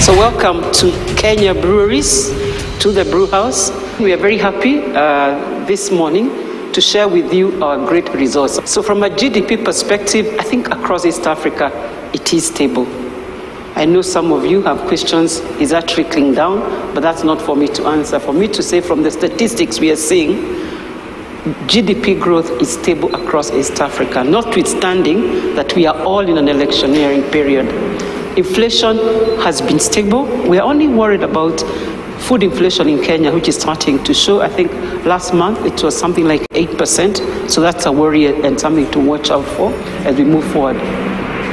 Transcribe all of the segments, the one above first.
So welcome to Kenya Breweries, to the brew house. We are very happy this morning to share with you our great results. So from a GDP perspective, I think across East Africa, it is stable. I know some of you have questions, is that trickling down? But that's not for me to answer. For me to say from the statistics we are seeing, GDP growth is stable across East Africa, notwithstanding that we are all in an electioneering period. Inflation has been stable. We are only worried about food inflation in Kenya, which is starting to show. I think last month it was something like 8%. So that's a worry and something to watch out for as we move forward.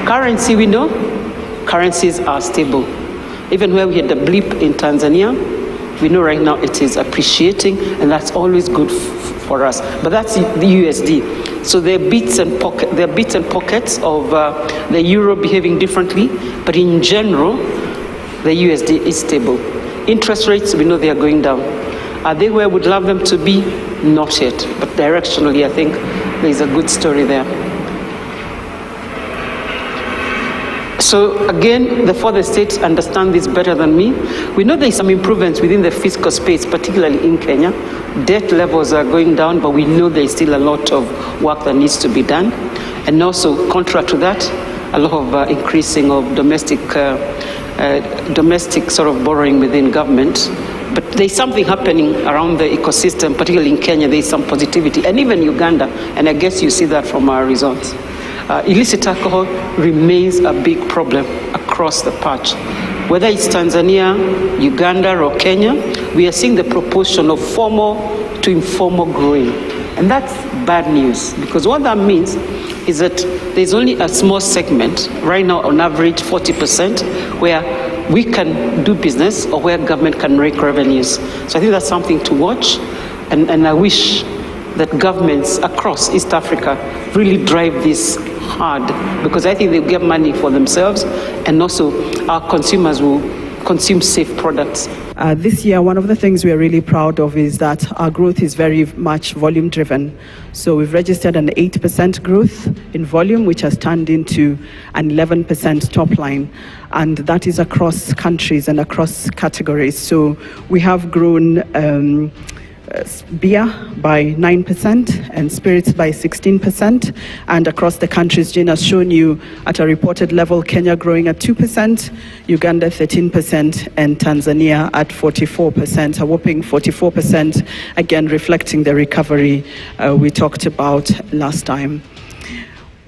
Currency, we know, currencies are stable. Even where we had the blip in Tanzania, we know right now it is appreciating, and that's always good for us. But that's the USD. So there are bits and pockets of the euro behaving differently, but in general, the USD is stable. Interest rates, we know they are going down. Are they where we'd love them to be? Not yet. But directionally, I think there's a good story there. So again, the further states understand this better than me. We know there's some improvements within the fiscal space, particularly in Kenya. Debt levels are going down, but we know there's still a lot of work that needs to be done. And also, contrary to that, a lot of increasing of domestic sort of borrowing within government. But there's something happening around the ecosystem, particularly in Kenya. There's some positivity, and even Uganda, and I guess you see that from our results. Illicit alcohol remains a big problem across the patch. Whether it's Tanzania, Uganda, or Kenya, we are seeing the proportion of formal to informal growing. And that's bad news, because what that means is that there's only a small segment, right now on average 40%, where we can do business or where government can make revenues. So I think that's something to watch, and I wish that governments across East Africa really drive this hard, because I think they'll get money for themselves, and also our consumers will consume safe products. This year, one of the things we are really proud of is that our growth is very much volume driven. So we've registered an 8% growth in volume, which has turned into an 11% top line. And that is across countries and across categories. So we have grown beer by 9% and spirits by 16%, and across the countries, Jane has shown you at a reported level, Kenya growing at 2%, Uganda 13%, and Tanzania at 44%, a whopping 44%, again reflecting the recovery we talked about last time.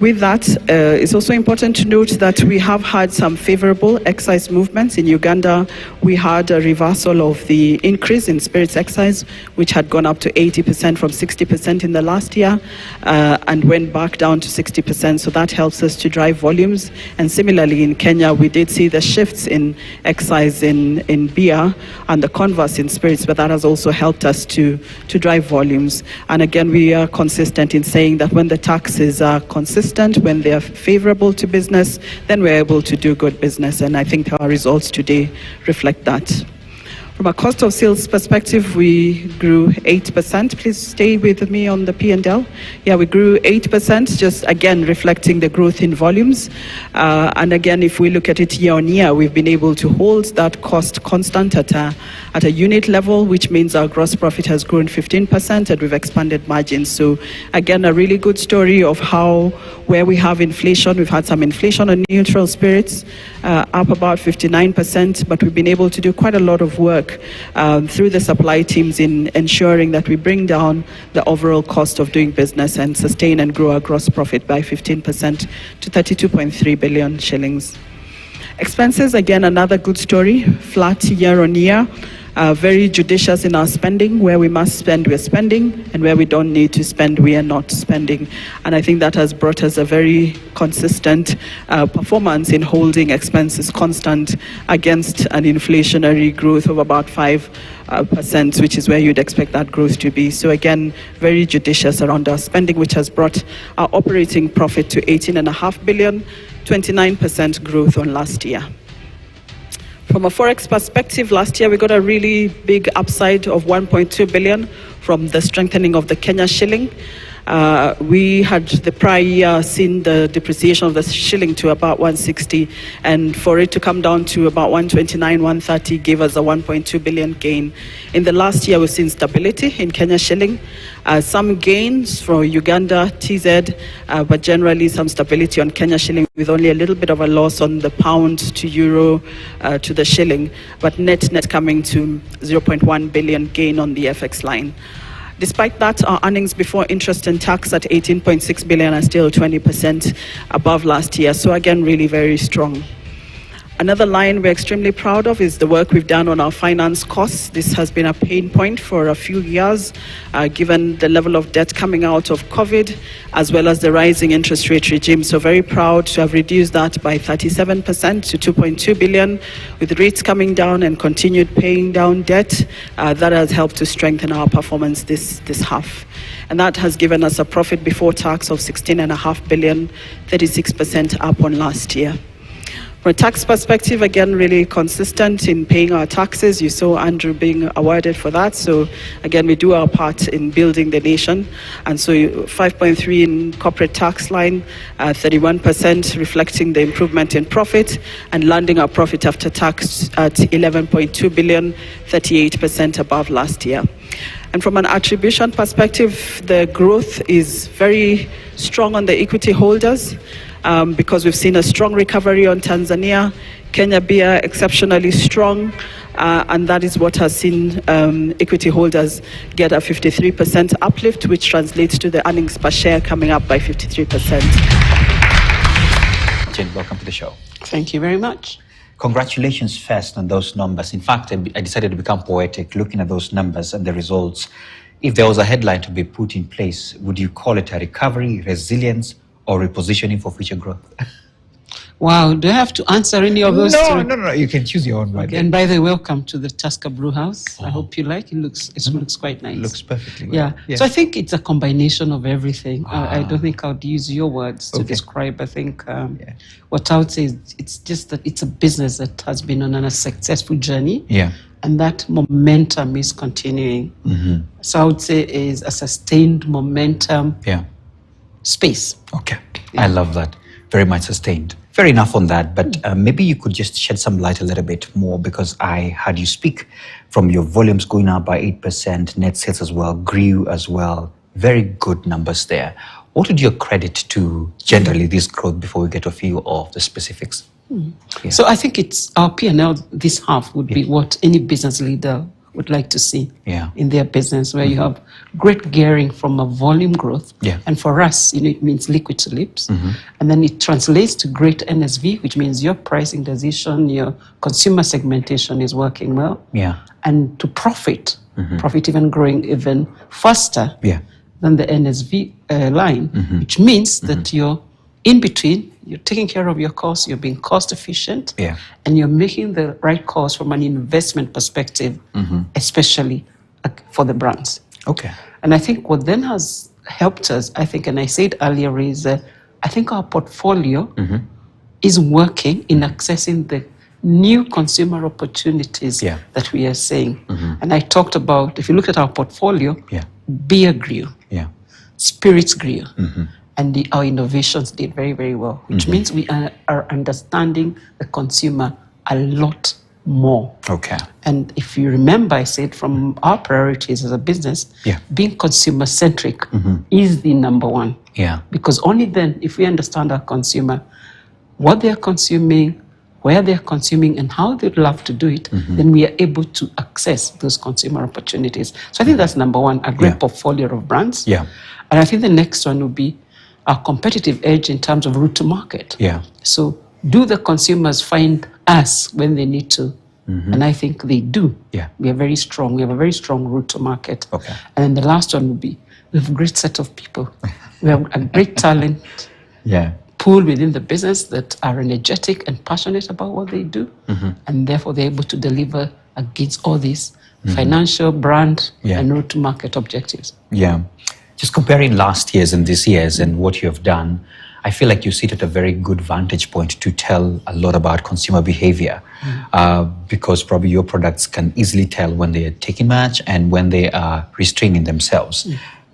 With that, it's also important to note that we have had some favorable excise movements. In Uganda, we had a reversal of the increase in spirits excise, which had gone up to 80% from 60% in the last year, and went back down to 60%. So that helps us to drive volumes. And similarly, in Kenya, we did see the shifts in excise in beer and the converse in spirits, but that has also helped us to drive volumes. And again, we are consistent in saying that when the taxes are consistent, when they are favorable to business, then we're able to do good business. And I think our results today reflect that. From a cost of sales perspective, we grew 8%. Please stay with me on the P&L. Yeah, we grew 8%, just again reflecting the growth in volumes. And again, if we look at it year on year, we've been able to hold that cost constant at a unit level, which means our gross profit has grown 15% and we've expanded margins. So again, a really good story of how, where we have inflation, we've had some inflation on neutral spirits, up about 59%, but we've been able to do quite a lot of work through the supply teams in ensuring that we bring down the overall cost of doing business and sustain and grow our gross profit by 15% to 32.3 billion shillings. Expenses, again, another good story, flat year on year. Very judicious in our spending. Where we must spend, we're spending, and where we don't need to spend, we are not spending. And I think that has brought us a very consistent performance in holding expenses constant against an inflationary growth of about 5%, which is where you'd expect that growth to be. So again, very judicious around our spending, which has brought our operating profit to 18.5 billion, 29% growth on last year. From a forex perspective, last year we got a really big upside of 1.2 billion from the strengthening of the Kenya shilling. We had the prior year seen the depreciation of the shilling to about 160, and for it to come down to about 129, 130 gave us a 1.2 billion gain. In the last year, we've seen stability in Kenya shilling, some gains for Uganda, TZ, but generally some stability on Kenya shilling with only a little bit of a loss on the pound to euro to the shilling, but net coming to 0.1 billion gain on the FX line. Despite that, our earnings before interest and tax at 18.6 billion are still 20% above last year. So again, really very strong. Another line we're extremely proud of is the work we've done on our finance costs. This has been a pain point for a few years, given the level of debt coming out of COVID, as well as the rising interest rate regime. So very proud to have reduced that by 37% to 2.2 billion, with rates coming down and continued paying down debt. That has helped to strengthen our performance this half. And that has given us a profit before tax of 16.5 billion, 36% up on last year. From a tax perspective, again, really consistent in paying our taxes. You saw Andrew being awarded for that. So again, we do our part in building the nation. And so 5.3 in corporate tax line, 31% reflecting the improvement in profit, and landing our profit after tax at 11.2 billion, 38% above last year. And from an attribution perspective, the growth is very strong on the equity holders. Because we've seen a strong recovery on Tanzania, Kenya beer exceptionally strong, and that is what has seen equity holders get a 53% uplift, which translates to the earnings per share coming up by 53%. Jane, welcome to the show. Thank you very much. Congratulations first on those numbers. In fact, I decided to become poetic looking at those numbers and the results. If there was a headline to be put in place, would you call it a recovery, resilience, or repositioning for future growth? Wow, do I have to answer any of those? No. You can choose your own one. Okay. And by the way, welcome to the Tusker Brew House. I hope you like it. It looks quite nice. It looks perfectly well. Yeah. So I think it's a combination of everything. I don't think I would use your words to describe. I think what I would say is it's just that it's a business that has been on a successful journey. Yeah. And that momentum is continuing. Mm-hmm. So I would say is a sustained momentum. Yeah. Space. Okay. Yeah. I love that. Very much sustained. Fair enough on that, but maybe you could just shed some light a little bit more, because I heard you speak from your volumes going up by 8%, net sales as well, grew as well. Very good numbers there. What would you credit to generally this growth before we get a few of the specifics? Yeah. So I think it's our P&L this half would be what any business leader would like to see in their business, where you have great gearing from a volume growth. Yeah. And for us, it means liquid to lips. Mm-hmm. And then it translates to great NSV, which means your pricing decision, your consumer segmentation is working well. Yeah. And to profit even growing even faster than the NSV line, which means that you're in between. You're taking care of your costs, you're being cost efficient, and you're making the right calls from an investment perspective, especially for the brands. Okay. And I think what then has helped us, I think, and I said earlier, is I think our portfolio is working in accessing the new consumer opportunities that we are seeing. And I talked about, if you look at our portfolio, beer grew, spirits grew. And our innovations did very, very well, which means we are understanding the consumer a lot more. Okay. And if you remember, I said from our priorities as a business, being consumer-centric is the number one. Yeah. Because only then, if we understand our consumer, what they're consuming, where they're consuming, and how they'd love to do it, then we are able to access those consumer opportunities. So I think that's number one, a great portfolio of brands. Yeah. And I think the next one would be our competitive edge in terms of route to market. Yeah. So do the consumers find us when they need to? And I think they do. Yeah. We are very strong. We have a very strong route to market. Okay. And then the last one would be, we have a great set of people. We have a great talent pool within the business that are energetic and passionate about what they do. And therefore they're able to deliver against all these financial, brand, and route to market objectives. Yeah. Just comparing last year's and this year's and what you have done, I feel like you sit at a very good vantage point to tell a lot about consumer behavior, because probably your products can easily tell when they are taking much and when they are restraining themselves.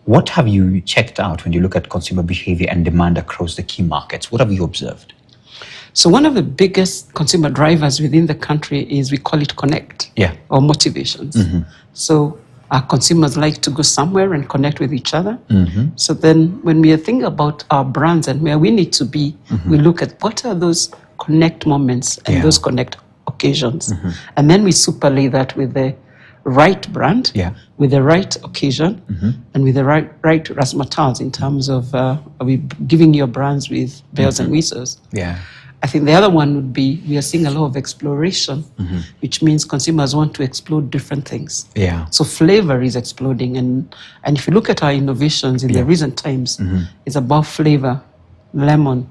What have you checked out when you look at consumer behavior and demand across the key markets? What have you observed? So one of the biggest consumer drivers within the country is, we call it connect, or motivations. So our consumers like to go somewhere and connect with each other. So then when we think about our brands and where we need to be, we look at what are those connect moments and those connect occasions. And then we superlay that with the right brand, with the right occasion, and with the right razzmatazz in terms of are we giving your brands with bells and whistles. I think the other one would be, we are seeing a lot of exploration, which means consumers want to explore different things. So flavor is exploding. And if you look at our innovations in the recent times, it's about flavor, lemon,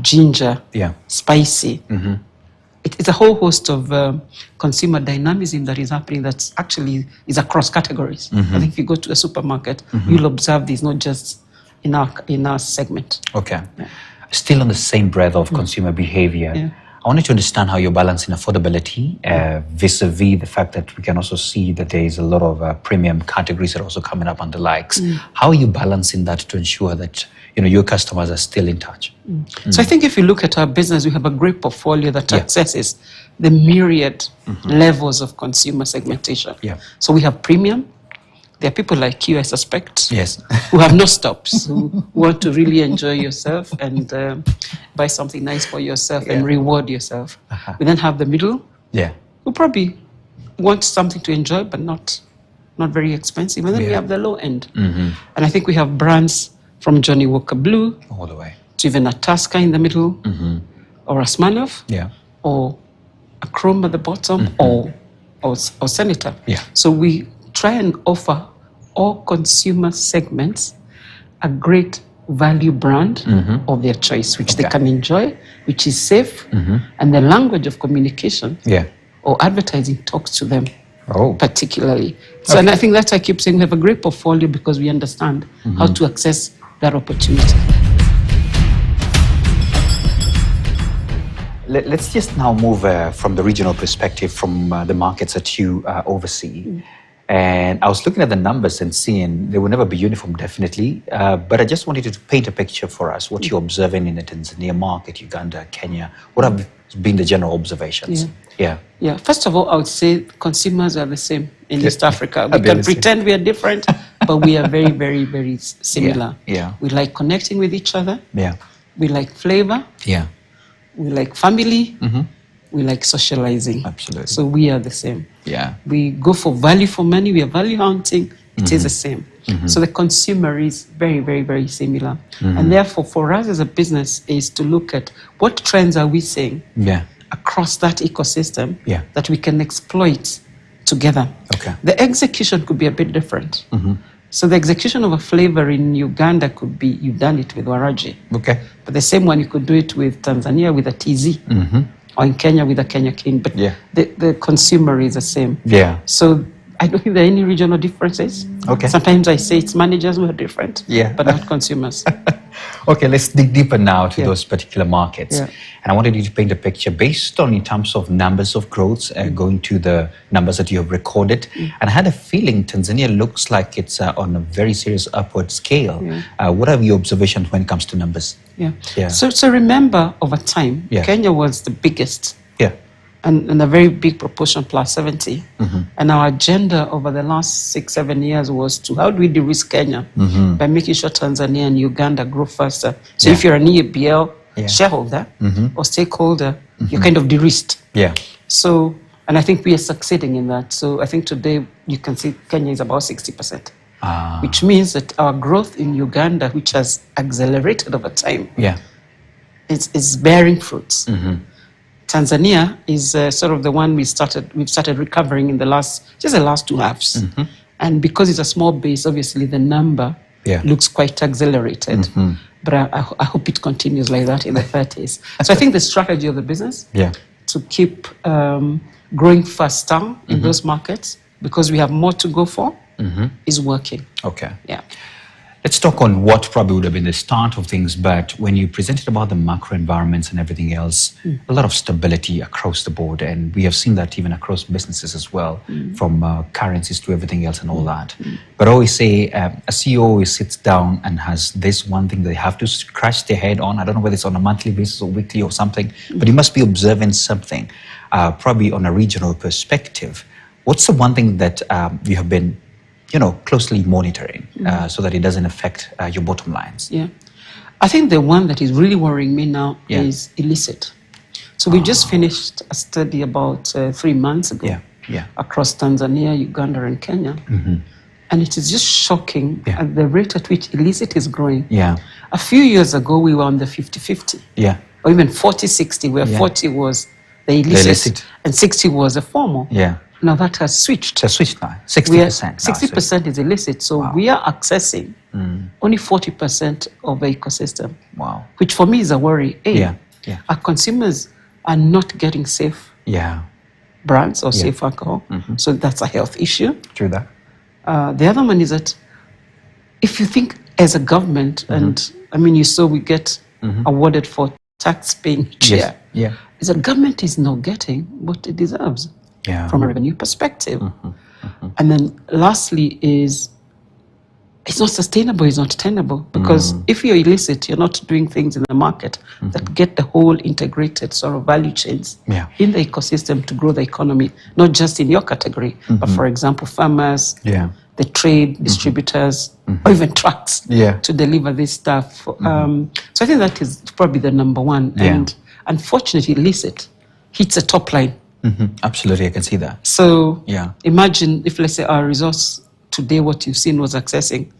ginger, spicy. It's a whole host of consumer dynamism that is happening that's actually is across categories. I think if you go to a supermarket, you'll observe this, not just in our segment. Still on the same breadth of consumer behavior, I wanted to understand how you're balancing affordability vis-a-vis the fact that we can also see that there is a lot of premium categories that are also coming up and the likes. How are you balancing that to ensure that your customers are still in touch? So I think if you look at our business, we have a great portfolio that accesses the myriad levels of consumer segmentation. So we have premium. There are people like you, I suspect, who have no stops, who want to really enjoy yourself and buy something nice for yourself and reward yourself. We then have the middle, who probably want something to enjoy, but not very expensive. And then we have the low end. And I think we have brands from Johnny Walker Blue all the way to even a Tusker in the middle, or a Smirnoff, or a Chrome at the bottom, or Senator. So we try and offer all consumer segments a great value brand of their choice, which they can enjoy, which is safe, and the language of communication or advertising talks to them particularly. So and I think that's why I keep saying we have a great portfolio, because we understand how to access that opportunity. Let's just now move from the regional perspective, from the markets that you oversee. And I was looking at the numbers and seeing they will never be uniform, definitely. But I just wanted you to paint a picture for us, what you're observing in the Tanzania market, Uganda, Kenya. What have been the general observations? First of all, I would say consumers are the same in East Africa. We can pretend we are different, but we are very, very, very similar. We like connecting with each other. We like flavor. We like family. We like socializing. Absolutely. So we are the same. We go for value for money. We are value hunting. It is the same. So the consumer is very, very, very similar. And therefore, for us as a business is to look at what trends are we seeing across that ecosystem that we can exploit together. The execution could be a bit different. So the execution of a flavor in Uganda could be, you've done it with Waraji. But the same one, you could do it with Tanzania with a TZ. Or in Kenya with a Kenya King, but the consumer is the same. So I don't think there are any regional differences. Sometimes I say it's managers who are different, but not consumers. Let's dig deeper now to those particular markets. And I wanted you to paint a picture based on, in terms of numbers of growths, going to the numbers that you have recorded. And I had a feeling Tanzania looks like it's on a very serious upward scale. What are your observations when it comes to numbers? So remember, over time, Kenya was the biggest. And a very big proportion, plus 70. And our agenda over the last 6-7 years was to, how do we de-risk Kenya by making sure Tanzania and Uganda grow faster. So if you're an EABL shareholder or stakeholder, you're kind of de-risked. So, and I think we are succeeding in that. So I think today you can see Kenya is about 60%, which means that our growth in Uganda, which has accelerated over time, is bearing fruits. Tanzania is sort of the one we've started recovering in the last 2 halves. And because it's a small base, obviously the number looks quite accelerated. But I hope it continues like that in the 30s. So I think the strategy of the business to keep growing faster in those markets, because we have more to go for, is working. Let's talk on what probably would have been the start of things, but when you presented about the macro environments and everything else, a lot of stability across the board, and we have seen that even across businesses as well, from currencies to everything else and all that. But I always say a CEO always sits down and has this one thing they have to scratch their head on. I don't know whether it's on a monthly basis or weekly or something, but you must be observing something, probably on a regional perspective. What's the one thing that you have been closely monitoring so that it doesn't affect your bottom lines? Yeah. I think the one that is really worrying me now is illicit. So we just finished a study about 3 months ago across Tanzania, Uganda, and Kenya. And it is just shocking at the rate at which illicit is growing. A few years ago, we were on the 50-50. Or even 40-60, where 40 was the illicit and 60 was the formal. Now that has switched. It has switched now. 60%. 60% is illicit. So we are accessing only 40% of the ecosystem. Which for me is a worry. Our consumers are not getting safe brands or safe alcohol. So that's a health issue. True that. The other one is that if you think as a government, and I mean, you saw we get awarded for tax paying chair. Is that government is not getting what it deserves. From a revenue perspective. And then lastly is it's not sustainable, it's not tenable, because if you're illicit, you're not doing things in the market that get the whole integrated sort of value chains in the ecosystem to grow the economy, not just in your category, but for example, farmers, the trade, distributors, or even trucks to deliver this stuff. So I think that is probably the number one. And unfortunately, illicit hits a top line. Absolutely, I can see that. So imagine if, let's say, our resource today, what you've seen was accessing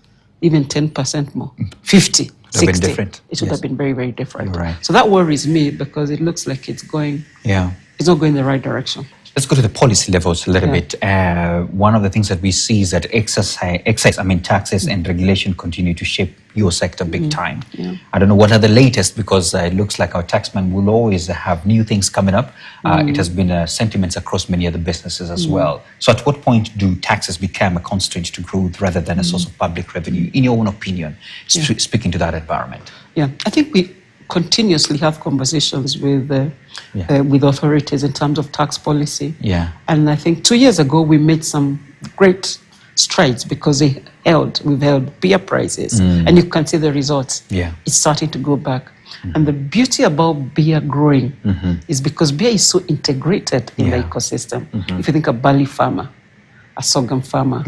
even 10% more, 50, 60. Different. It would have been very, very different. Right. So that worries me because it looks like it's going, it's not going in the right direction. Let's go to the policy levels a little bit. One of the things that we see is that taxes and regulation continue to shape your sector big time. I don't know what are the latest, because it looks like our taxman will always have new things coming up. It has been sentiments across many other businesses as well. So at what point do taxes become a constraint to growth rather than a source of public revenue, in your own opinion, speaking to that environment? I think we continuously have conversations with authorities in terms of tax policy. And I think 2 years ago we made some great strides because we've held beer prices, and you can see the results. It's starting to go back. And the beauty about beer growing is because beer is so integrated in the ecosystem. If you think of barley farmer, a sorghum farmer,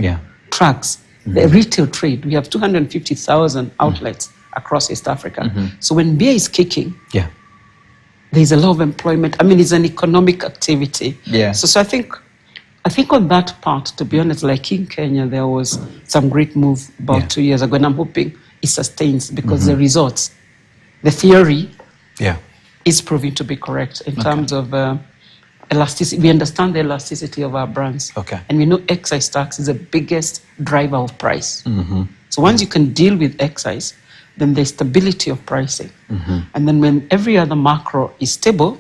trucks, the retail trade, we have 250,000 outlets across East Africa. So when beer is kicking, there's a lot of employment. I mean, it's an economic activity. So I think on that part, to be honest, like in Kenya, there was some great move about 2 years ago, and I'm hoping it sustains because the results, the theory is proving to be correct in terms of elasticity. We understand the elasticity of our brands. And we know excise tax is the biggest driver of price. So once you can deal with excise, then there's stability of pricing. And then when every other macro is stable,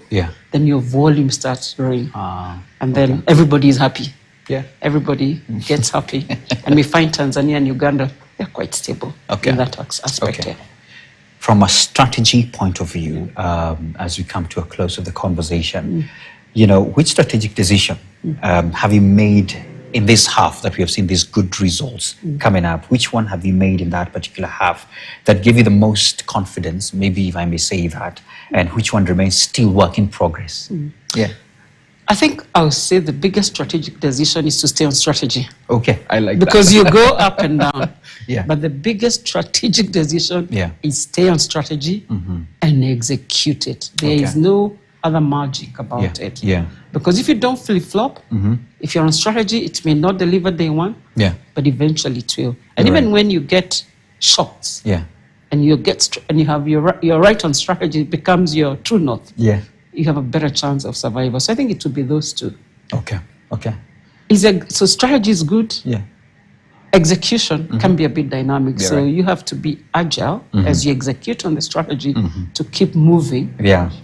then your volume starts growing. And then everybody is happy. Everybody gets happy. And we find Tanzania and Uganda, they're quite stable in that aspect. From a strategy point of view, as we come to a close of the conversation, which strategic decision have you made in this half that we have seen these good results coming up? Which one have you made in that particular half that gave you the most confidence, maybe if I may say that, and which one remains still work in progress? I think I would say the biggest strategic decision is to stay on strategy. I like because that. You go up and down. But the biggest strategic decision is stay on strategy and execute it. There is no other magic about it. Because if you don't flip-flop, if you're on strategy, it may not deliver day one, but eventually it will. And even when you get shocks, and you have your right on strategy, it becomes your true north. You have a better chance of survival. So I think it would be those two. So strategy is good. Execution can be a bit dynamic. So you have to be agile as you execute on the strategy to keep moving.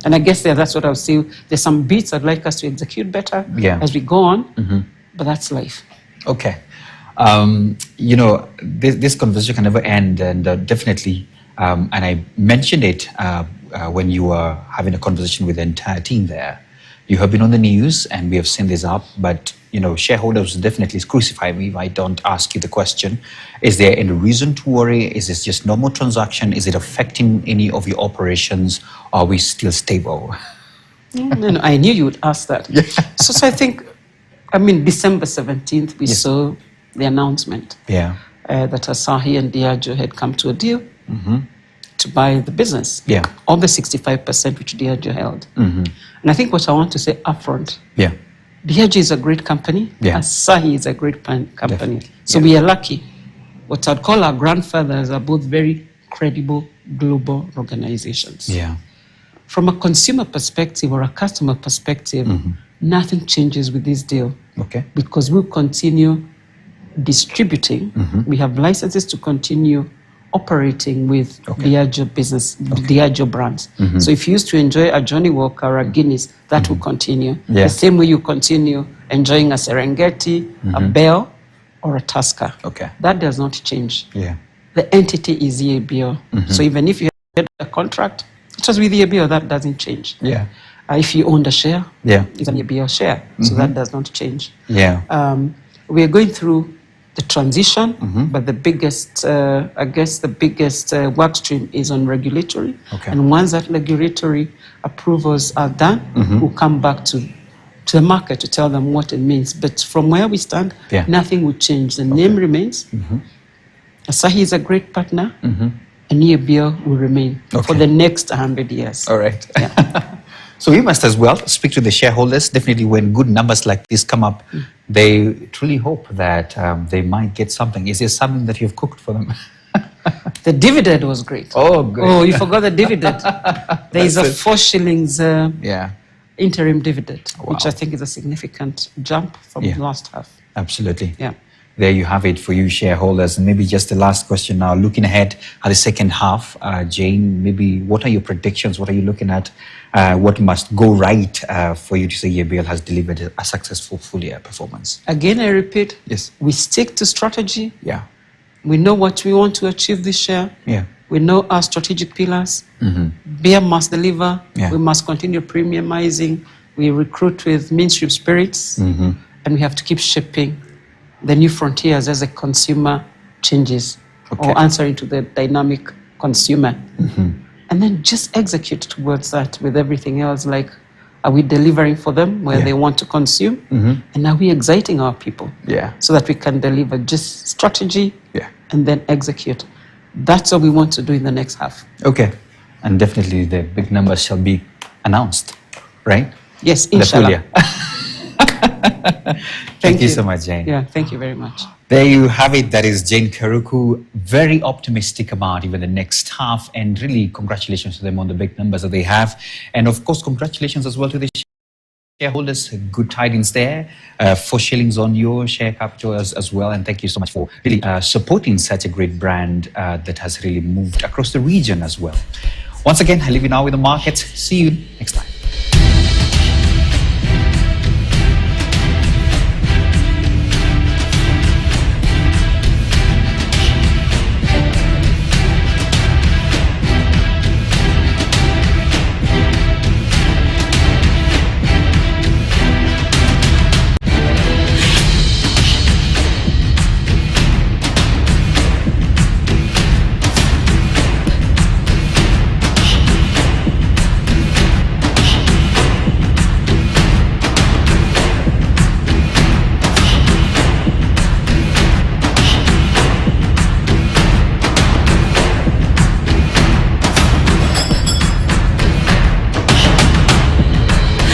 And I guess that's what I would say. There's some bits I'd like us to execute better as we go on, but that's life. This conversation can never end, and definitely, and I mentioned it when you were having a conversation with the entire team there. You have been on the news, and we have seen this up, but shareholders definitely crucify me if I don't ask you the question: is there any reason to worry? Is this just normal transaction? Is it affecting any of your operations? Are we still stable? No, I knew you would ask that. Yeah. So I think, December 17th, we saw the announcement that Asahi and Diageo had come to a deal to buy the business of the 65% which Diageo held. And I think what I want to say upfront, Diageo is a great company, Asahi is a great company. Definitely. So we are lucky. What I'd call our grandfathers are both very credible global organizations. Yeah. From a consumer perspective or a customer perspective, nothing changes with this deal. Okay. Because we'll continue distributing. We have licenses to continue operating with Diageo business, Diageo brands. So if you used to enjoy a Johnny Walker or a Guinness, that will continue. The same way you continue enjoying a Serengeti, a Bell, or a Tusker. Okay. That does not change. Yeah. The entity is EABO. So even if you had a contract, it was with EABO, that doesn't change. Yeah. If you owned a share, it's an EABO share. So that does not change. Yeah. We are going through the transition, but the biggest, work stream is on regulatory. Okay. And once that regulatory approvals are done, we'll come back to the market to tell them what it means. But from where we stand, nothing will change. The name remains. Asahi is a great partner, and EABO will remain for the next 100 years. All right. Yeah. So we must as well speak to the shareholders. Definitely when good numbers like this come up, they truly hope that they might get something. Is there something that you've cooked for them? The dividend was great. Oh, great. Oh, you forgot the dividend. There is a 4 shillings interim dividend, which I think is a significant jump from the last half. Absolutely. Yeah. There you have it for you shareholders. And maybe just the last question now, looking ahead at the second half, Jane, maybe what are your predictions? What are you looking at? What must go right for you to say EABL has delivered a successful full year performance? Again, I repeat, we stick to strategy. Yeah. We know what we want to achieve this year. Yeah. We know our strategic pillars. Beer must deliver. Yeah. We must continue premiumizing. We recruit with mainstream spirits. And we have to keep shaping the new frontiers as a consumer changes or answering to the dynamic consumer. And then just execute towards that with everything else. Like, are we delivering for them where they want to consume? And are we exciting our people so that we can deliver just strategy and then execute? That's what we want to do in the next half. Okay. And definitely the big numbers shall be announced, right? Yes, inshallah. Thank you so much, Jane. Yeah, thank you very much. There you have it. That is Jane Karuku, very optimistic about even the next half, and really congratulations to them on the big numbers that they have. And of course, congratulations as well to the shareholders. Good tidings there. 4 shillings on your share capital as well. And thank you so much for really supporting such a great brand that has really moved across the region as well. Once again, I leave you now with the markets. See you next time.